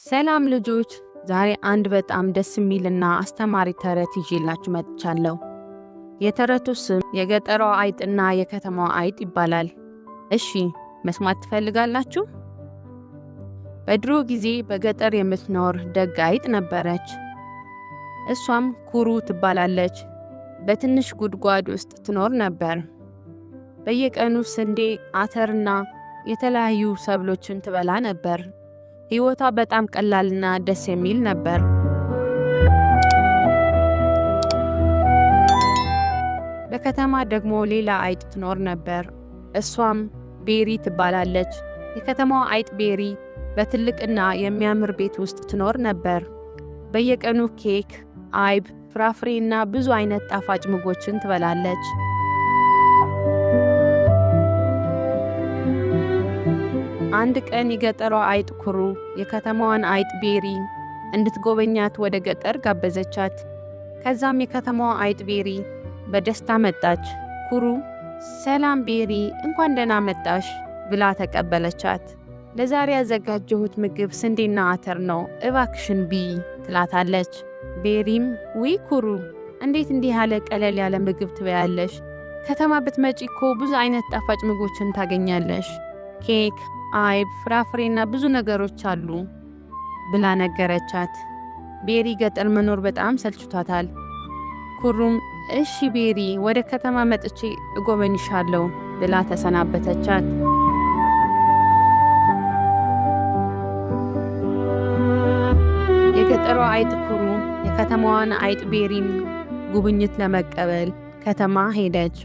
ሰላም ልጆች፣ ዛሬ አንድ በጣም ደስ የሚልና አስተማሪ ተረት ይዤላችሁ መጥቻለሁ። የተረቱ ስም የገጠሯ አይጥና የከተማዋ አይጥ ይባላል። እሺ፣ መስማት ትፈልጋላችሁ? በድሮ ጊዜ በገጠር የምትኖር ደግ አይጥ ነበረች። እሷም ኩሩ ትባላለች። በትንሽ ጉድጓድ ውስጥ ትኖር ነበር። በየቀኑ ስንዴ፣ አተርና የተለያዩ ሰብሎችን ትበላ ነበር። ሕይወቷ በጣም ቀላልና ደስ የሚል ነበር። በከተማ ደግሞ ሌላ አይጥ ትኖር ነበር። እሷም ቤሪ ትባላለች። የከተማዋ አይጥ ቤሪ በትልቅና የሚያምር ቤት ውስጥ ትኖር ነበር። በየቀኑ ኬክ፣ አይብ፣ ፍራፍሬና ብዙ አይነት ጣፋጭ ምግቦችን ትበላለች። አንድ ቀን የገጠሯ አይጥ ኩሩ የከተማዋን አይጥ ቤሪ እንድትጎበኛት ወደ ገጠር ጋበዘቻት። ከዛም የከተማዋ አይጥ ቤሪ በደስታ መጣች። ኩሩ ሰላም ቤሪ፣ እንኳን ደህና መጣሽ ብላ ተቀበለቻት። ለዛሬ ያዘጋጀሁት ምግብ ስንዴና አተር ነው፣ እባክሽን ብይ ትላታለች። ቤሪም ውይ ኩሩ፣ እንዴት እንዲህ ያለ ቀለል ያለ ምግብ ትበያለሽ? ከተማ ብትመጪ እኮ ብዙ አይነት ጣፋጭ ምግቦችን ታገኛለሽ። ኬክ፣ አይብ፣ ፍራፍሬና ብዙ ነገሮች አሉ ብላ ነገረቻት። ቤሪ ገጠር መኖር በጣም ሰልችቷታል። ኩሩም እሺ ቤሪ፣ ወደ ከተማ መጥቼ እጎበኝሻለሁ ብላ ተሰናበተቻት። የገጠሯ አይጥ ኩሩ የከተማዋን አይጥ ቤሪን ጉብኝት ለመቀበል ከተማ ሄደች።